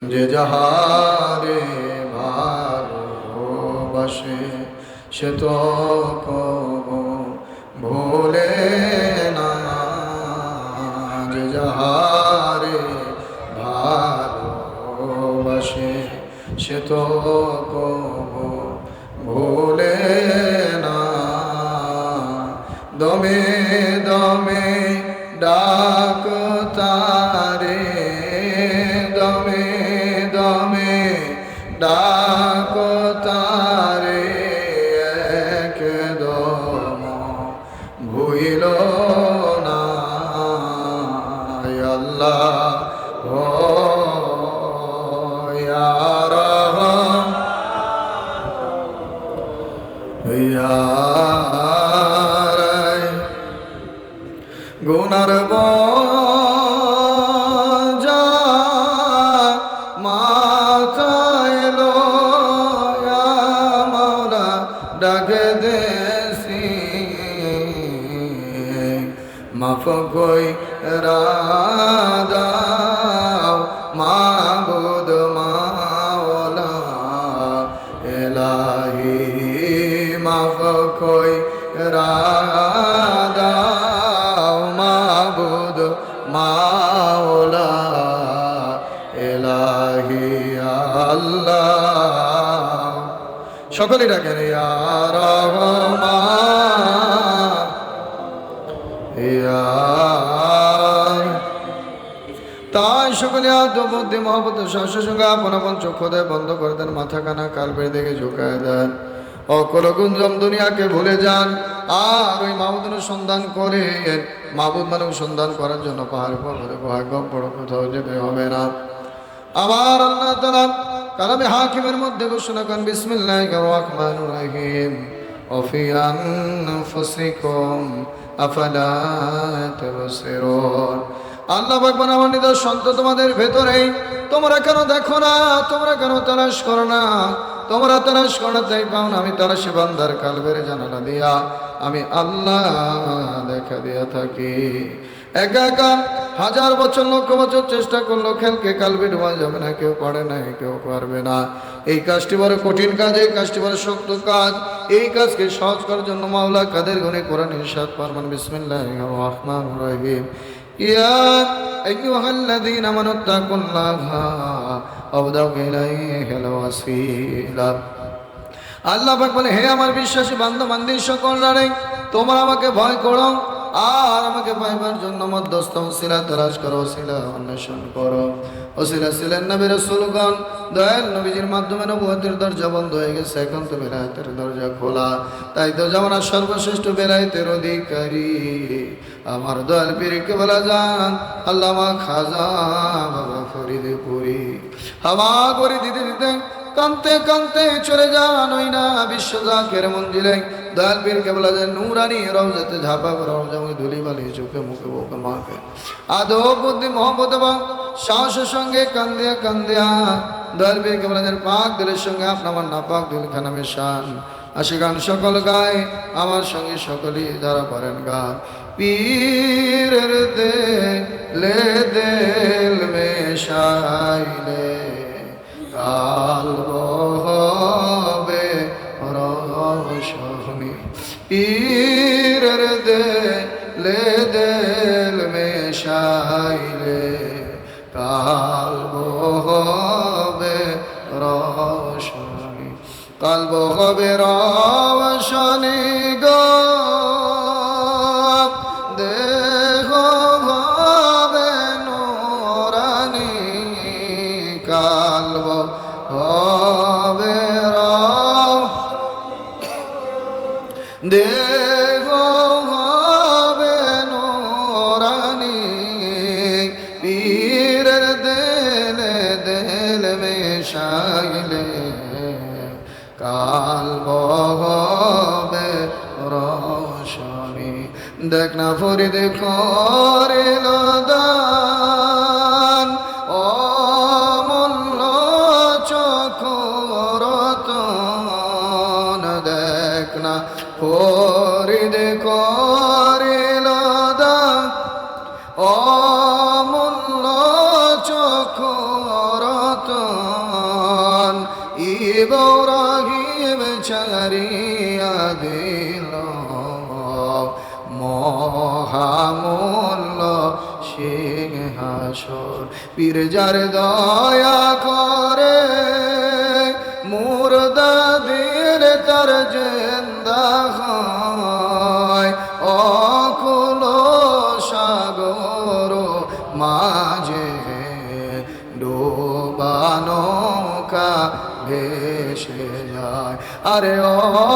যে যাহারে ভালোবাসে সে তো কবু ভোলে না। যে যাহারে ভালোবাসে সে তো কবু ভোলে না। দমে দমে ডাক তারে, দমে দমে ডাক তারে, একদম ভুইল না। আল্লাহ ও ইয়া রহমান ইয়া গুনার বোঝা মাথায় লয়া মাওলা ডাকে দেশি মাফ কইরা দাও মাবুদ মাওলা এলাহি, মাফ কইরা দাও মাবুদ মাওলা এলাহি আল্লাহ। সকলেই ডাকেন ইয়া রহমান ইয়া। তাই সকলে আত্মবুদ্ধি মহব্বত শাস্ত্র সঙ্গে আপন আপন চক্ষু দেয় বন্ধ করে দেন, মাথা কানা কালবের দিকে ঝুঁকায় দেন, অকল গুঞ্জম দুনিয়াকে ভুলে যান আর ওই মাহবুদের সন্ধান করে। মাহবুদ মানে সন্ধান করার জন্য পাহাড় পর্বতে ভাগ্য বড় কোথাও যেতে হবে না। আমার আল্লাহ তাআলা কালামে হাকিমের মধ্যে ঘোষণা করেন বিসমিল্লাহির রহমানির রহিম ওফি আনফুসিকুম আফালা তুবসিরুন। আল্লাহ পাক বলেন আমার নিদর্শন তো তোমাদের ভেতরেই, তোমরা কেন দেখো না, তোমরা কেন তালাশ করো না, তোমরা তালাশ করো তাই পাও না। আমি তালাশি বান্দার কালবের জানালা দিয়া আমি আল্লাহ দেখা দিয়া থাকি। একা একা হাজার বছর লক্ষ বছর চেষ্টা করলো খেলকে কালবে ডোবা যাবে না, কেউ পারে না, কেউ পারবে না। এই কাজটি বড় কঠিন কাজ, এই কাজটি বড় শক্ত কাজ। এই কাজকে সহজ করার জন্য মাওলা কাদের গুণে কোরআন ইরশাদ ফরমান বিসমিল্লাহির রহমানির রহিম ইয়া আইয়ুহাল্লাযীনা আমানুত্তাকুল্লাহা ওয়াবতাগু ইলাইহিল ওয়াসিলা। আল্লাহ পাক বলে হে আমার বিশ্বাসী বান্দা বান্দি সকলরা রে, তোমরা আমাকে ভয় করো আর আমাকে পাইবার জন্য মধ্যস্থ ওসিলা তালাশ করো, ওসিলা অন্বেষণ করো। ওসিলা ছিলেন নবী রাসূলগণ, দয়াল নবীজির মাধ্যমে নবুয়তের দরজা বন্ধ হয়ে গেছে, এখন তো বেলায়েতের দরজা খোলা। তাই তো জামানার সর্বশ্রেষ্ঠ বেলায়েতের অধিকারী আমার দয়াল পীর কেবলা জান আল্লামা খাজা বাবা ফরিদে পুরী। হাওয়া করে দিতে দিতে কানতে কানতে চলে যান ওই না বিশ্ব জাকের মঞ্জিলে দয়াল পীর কেবলা জান নূরানি রওজাতে ঝাপা রওজা মুখে ধুলি বালি চোখে মুখে বুকে মাখে আদব বুদ্ধি মহব্বত এবং সাহসের সঙ্গে কান্দিয়া কান্দিয়া দয়াল পীর কেবলা জান পাক দিলের সঙ্গে আপনার না পাক দিল খানা মেশান আসে গান সকল গায় আমার সঙ্গে সকলেই যারা পারেন গান। পীরের দিল মেশাইলে কালব হবে রোশনি, পীরের দিল মেশাইলে কালব হবে রোশনি, কালব হবে রোশনি গো দেহ হবে নূরানি, কালব হবে দেহ হবে নূরানি, পীরের দিল মেশাইলে কালব হবে রোশনি। দেখ না ফরিদ করিল দান অমূল্য চক্ষু রতন, দেখ না ফরিদ করিল দান অমূল্য চক্ষু রতন, ইব্রাহিম ছাড়িয়া দিল মহামূল্য সিংহাসন। পীর যার দয়া করে মুর্দাদের তার জিন্দা হয়, অকুল সাগর মাঝে ডোবানো নৌকা ভেসে যায়। আরে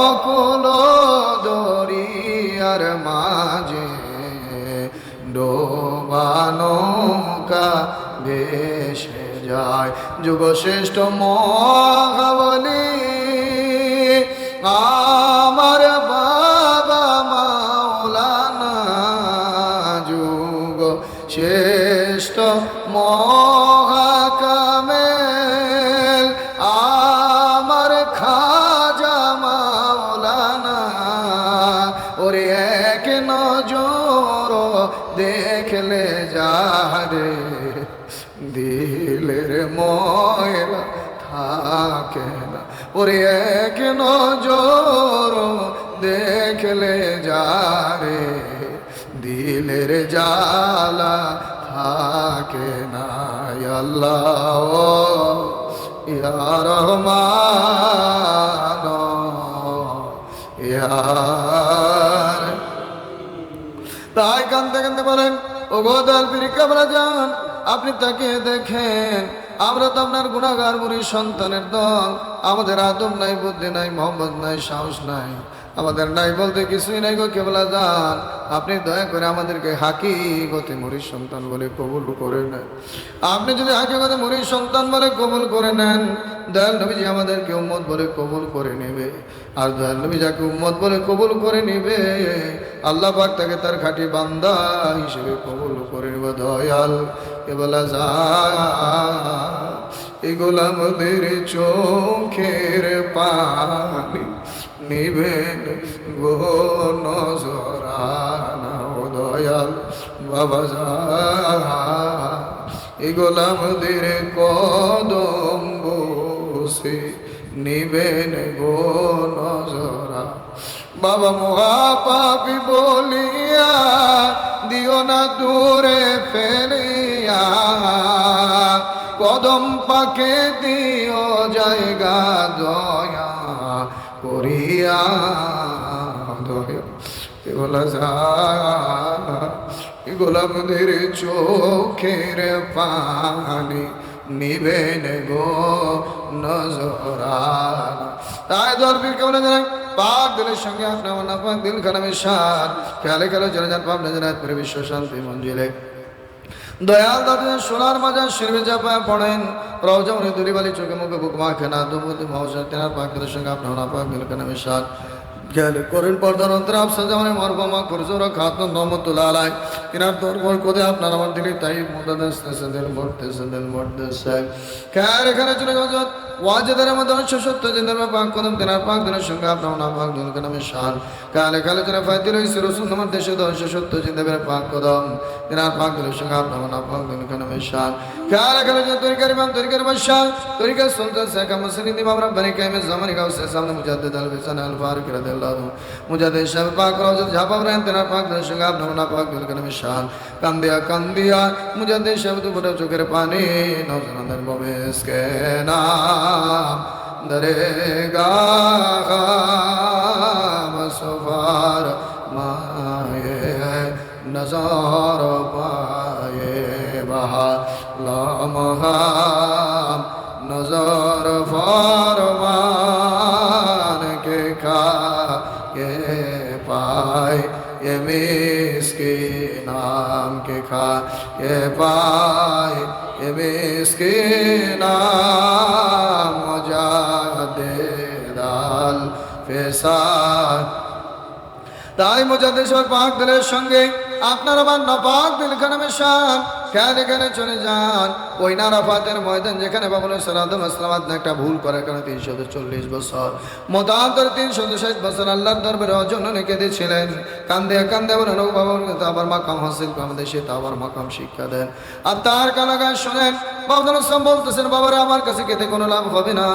অকুল দরিয়ার মাঝে ডোবানো নৌকা ভেসে যায়। যুগশ্রেষ্ঠ মহাবলী আমার বাবা মাওলানা, যুগ শ্রেষ্ঠ মহাকামেল আমার খাজা মাওলানা। ওরে এক নজর দেখলে যারে দিলের ময়লা থাকে না। ওরে এক নজর দেখলে যারে দিলের জ্বালা থাকে না। আল্লাহ ইয়া রহমান ইয়া। তাই কান্দতে কান্দতে বলেন, ও গোদাল পীর কেবলা যান, আপনি তাকে দেখেন, আমরা তো আপনার গুনাহগার মুরিদ সন্তানের দল। আমাদের আদব নাই, বুদ্ধি নাই, মোহাম্মদ নাই, সাহস নাই, আমাদের নাই বলতে কিছুই নাই গো কেবলা যান। আপনি দয়া করে আমাদেরকে হাকিগতে মুরিদ সন্তান বলে কবুল করে নেন। আপনি যদি হাকিগতে মুরিদ সন্তান বলে কবুল করে নেন, দয়াল নবীজি আমাদেরকে উম্মত বলে কবুল করে নেবে। আর দয়াল নবী যাকে উম্মত বলে কবুল করে নেবে, আল্লাহ পাক তাকে তার খাঁটি বান্দা হিসেবে কবুল করে নেবে। দয়াল কেবলা যান, এই গোলামদের চোখের পানি নিবেন গো নজরানা। ও দয়াল বাবা যান, এই গোলামদের কদম বসে নিবেন গো নজরা। বাবা মহাপাপী বলিয়া দিও না দূরে ফেলিয়া, কদম পাকে দিও জায়গা দয়া করিয়া। দয়া বলা যায় গোলামদের চোখের পানি নিবেন গো নজরানা। তাই দরবির কেমন জানেন, পাক দিলের সঙ্গে আপনার না পাক দিল খানা মিশান, খেয়ালে খেলে চলে যান পাপ নাজারাত করে বিশ্ব শান্তি মঞ্জিলে। দয়াল দাদা সোনার মাজার শিরবে চাপায় পড়েন, রওজামনে দুরিবালি চোখে মুখে বুক মাখে না দুমুদি মহসা তেনার পাক দিলের সঙ্গে আপনার না পাক দিল খানা মিশান, খেয়ালে করেন পর্দার অন্তরে আফসা জামানে মরবামা করজোরা খাতুন রহমতুল্লাহ আলাই। তিনার দরবার কোদে আপনার আমার দিলে তাই মুদাদাসতেছে দিল মরতেছে দিল মরতেছে। খেয়াল এখানে চলে গেছে ওয়াজেদের মধ্যে 170 জিন্দের পাক কদম তেনার পাক দিলের সঙ্গে আপনার না পাক দিল খানা মিশান। খেয়ালে খেয়ালে চলে ফায়দিল হইছে রসুল আমার দেশে 170 জিন্দের পাক কদম তেনার পাক দিলের সঙ্গে আপনার না পাক দিল খানা মিশান। খেয়ালে খেয়ালে চলে তরিকার ইমাম তরিকার বাদশা তরিকার সুলতান শেখ মুসলিম ইমাম রব্বানি কায়েমে জামানি গাউসে সামনে মুজাদ্দিদ আল বিসান আল ফারুক রাদিয়াল্লাহু মুজাদ্দিদ সাহেব পাক রওজা ঝাপাব রান তেনার পাক দিলের সঙ্গে আপনার না পাক দিল খানা মিশান। কান্দিয়া কান্দিয়া মুজাদ্দিদ সাহেব দুপুরে চোখের পানি নজরানের ববেস কে নাম দরেগা মসফার মায়ে নজর পায়ে বাহা লমহাম নজর ফরমান কে খা কে পায় ये मिस्किन नाम के खा ये पाए ये मिस्किन नाम मुजाहिद আল ফেসাদ। তাই মুজাদ্দিদ পাক দিলের সঙ্গে আপনার আমার নাপাক দিল খানা মিশান। এখানে চলে যান ওই আরাফাতের ময়দান যেখানে বাবুল সালাম আসলামাত একটা ভুল করে কারণে 340 বছর মতান্তর 360 বছর আল্লাহর দরবারে অজন্য কেঁদেছিলেন। কান্দে কান্দে বলেন ও বাবা আবার মাকাম হাসিল করে আমাদের সে আবার মাকাম শিক্ষা দেন। আর তার কালাগান শোনেন বাবুল আসলাম বলতেছেন বাবারা আমার কাছে কেঁদে কোনো লাভ হবে না,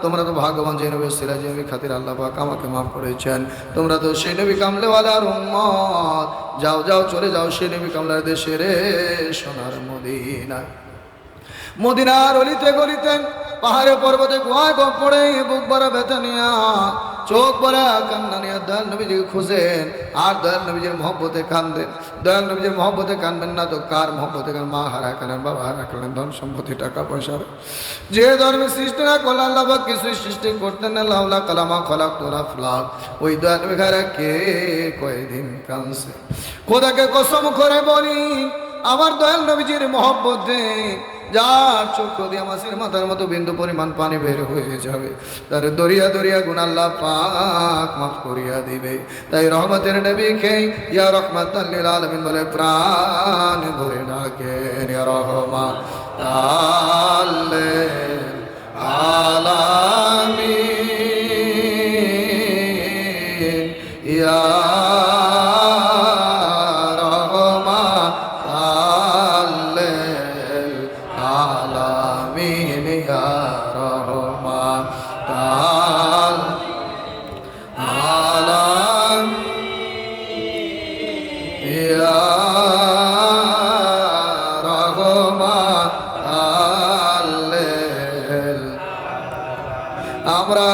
তোমরা তো ভাগ্যবান যে নবী ছিল যে নবী খাতির আল্লাহ পাক আমাকে মাফ করেছেন, তোমরা তো সেই নবী কামলেওয়ালার উম্মত, যাও যাও চলে যাও সেই নবী কামলার দেশে রে সোনার মদিনায়। মদিনার অলিতে গলিতে পাহাড়ে পর্বতে গুহায় পড়ে বুক ভরা ব্যথা নিয়া চোখ ভরা কান্না নিয়ে দয়াল নবীজিকে খুঁজেন আর দয়াল নবীজির মহব্বতে কান্দেন। দয়াল নবীজির মহব্বতে কানবেন না তো কার মহব্বতে কান? মা হারা কানেন, বাবা হারা কানেন, ধন সম্পত্তি টাকা পয়সার যে ধর্মের সৃষ্টি না করলে আল্লাহ কিছুই সৃষ্টি করতেন না। লাউলা কালামা খলাক তোরা ফ্লাক ওই দয়াল নবী ঘরে কে কয়দিন কানছে। খোদাকে কসম করে বলি আমার দয়াল নবীজির মহব্বতে যার চক্ষু দিয়ে মাছের মাথার মতো বিন্দু পরিমাণ পানি বের হয়ে যাবে, তার দরিয়া দরিয়া গুণ আল্লাহ পাক মাফ করিয়া দিবে। তাই রহমতের নবীকে ইয়া রাহমাতাল লিল আলামিন বলে প্রাণ ভরে ডাকেন ইয়া রাহমাতাল লিল আলামিন ইয়া আমরা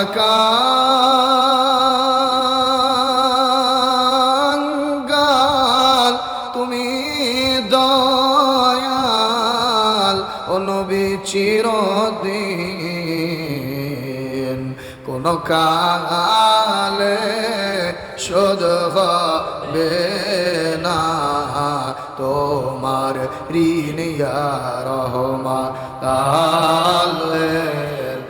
কাঙ্গাল তুমি দয়াল ও নবী চিরদিন কোন কালে শোধ হবে না তোমার ঋণ ইয়া রাহমাতাল লিল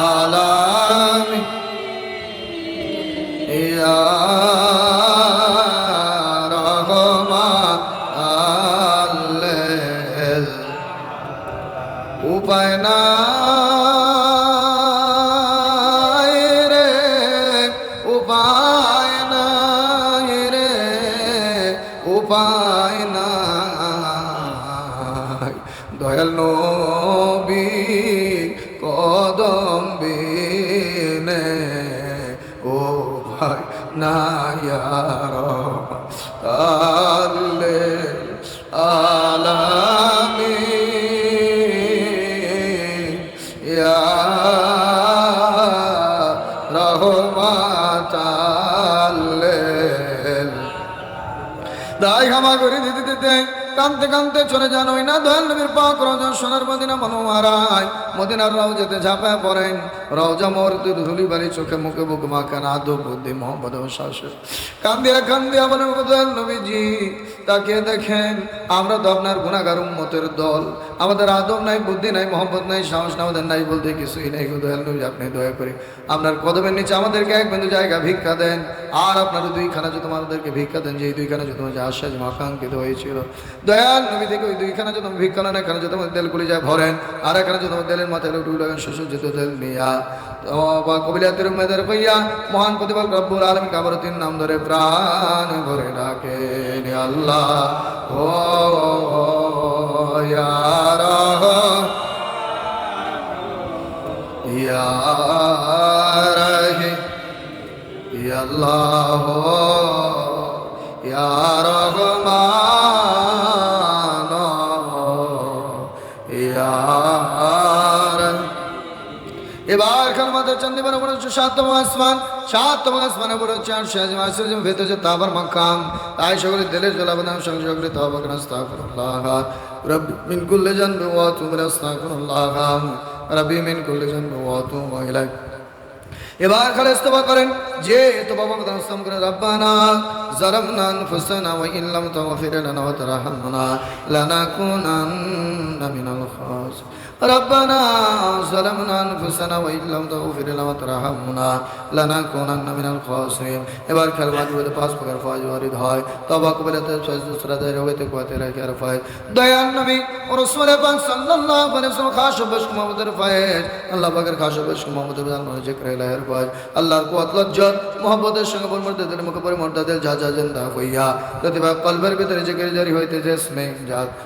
আলামিন ইয়া রাহমাতাল লিল উপায় নাই রে উপায় নাই রে উপায় নাই দয়াল নবী কদম বিনে ও ভাই না ইয়া রাহমাতাল লিল আলামিন ইয়া রাহমাতাল লিল দাই ক্ষমা করে দিতে দিতে কানতে কানতে চলে যান ওই না দয়াল নবীর পাক রওজা সোনার মদিনা মনোহারায় মদিনার রওজাতে ঝাঁপায় পড়েন। রওজা মোহরতে ধুলি বাড়ি চোখে মুখে বুক মাখান আদব বুদ্ধি মোহাম্মদ শাসক কান্দিয়া কান্দিয়া বলেন দয়াল নবীজি তাকিয়ে দেখেন আমরা তো আপনার গুনাহগার উম্মতের দল, আমাদের আদব নাই, বুদ্ধি নাই, মোহাম্মদ নাই, সাহস নাই, আমাদের নাই বলতে কিছুই নাই। দয়াল নবী আপনি দয়া করে আপনার কদমের নিচে আমাদেরকে এক বিন্দু জায়গা ভিক্ষা দেন, আর আপনার দুইখানা জুতো আমাদেরকে ভিক্ষা দেন, যে এই দুইখানা জুতো যে আশ্বাস আকাঙ্ক্ষিত হয়েছিল। দয়াল নবী থেকে ওই দুইখানা জুতো ভিক্ষা নেন, এখানে জুতো তেল গুলি যায় ভরেন, আর এখানে জুতো তেলের মাথায় উঠে লাগেন সুসজ্জিত তেল নিয়া কবিলাতের মেয়েদের কইয়া মহান প্রতিপাল রব্বুল আলামিন কাবার তিন নাম ধরে প্রাণ ভরে ডাকেন আল্লাহ ও ইয়া ইয়া রাহি ইয়া আল্লাহ ইয়া রহমান ইয়া এবার খানমাদের চন্দিবার উপরে হচ্ছে সাততম আসমানে উপরে হচ্ছে আর শেষ ভেতর হচ্ছে তাবার মাকাম। তাই সকলে দিলের জলাবদান সঙ্গে সকলে তাবাকান আস্তাগফিরুল্লাহ রব্বি মিন কুল্লি জানবি ওয়া আতুবু ইলাইহি আস্তাগফিরুল্লাহ রব্বি মিন কুল্লি জানবি ওয়া আতুবু ইলাইহি এবার খালেস তওবা করেন যে তওবা করতে ইসলাম করে রব্বানা যালামনা আনফুসানা ওয়া ইল্লাম তাগফির লানা ওয়া তারহামনা লানাকুনান্না মিনাল খাসিরিন ربنا ظلمنا أنفسنا وإن لم تغفر لنا وترحمنا لنكونن من الخاسرين এবার কালমা দিয়ে পাঁচ প্রকার ফয়েজ ওয়ারিদ হয় তওবা কবুলাতে সূরাতে রওয়াতে কোয়াতে রাখে আর ফয়েজ দয়ান নবী ও রাসূল পাক সাল্লাল্লাহু আলাইহি ওয়াসাল্লাম খাস বশ মুহাম্মদের ফয়েজ আল্লাহ পাকের খাস বশ মুহাম্মদের জানার জিকির ইলাহির ফয়েজ আল্লাহর কুওয়াত লজ্জত মুহাব্বতের সঙ্গে পরিমর্দিত দিল মুখে পরিমর্দিত দিল যা যা জিন্দা হইয়া প্রতিভা কলবের ভিতরে জিকির জারি হইতে জেসমে জাত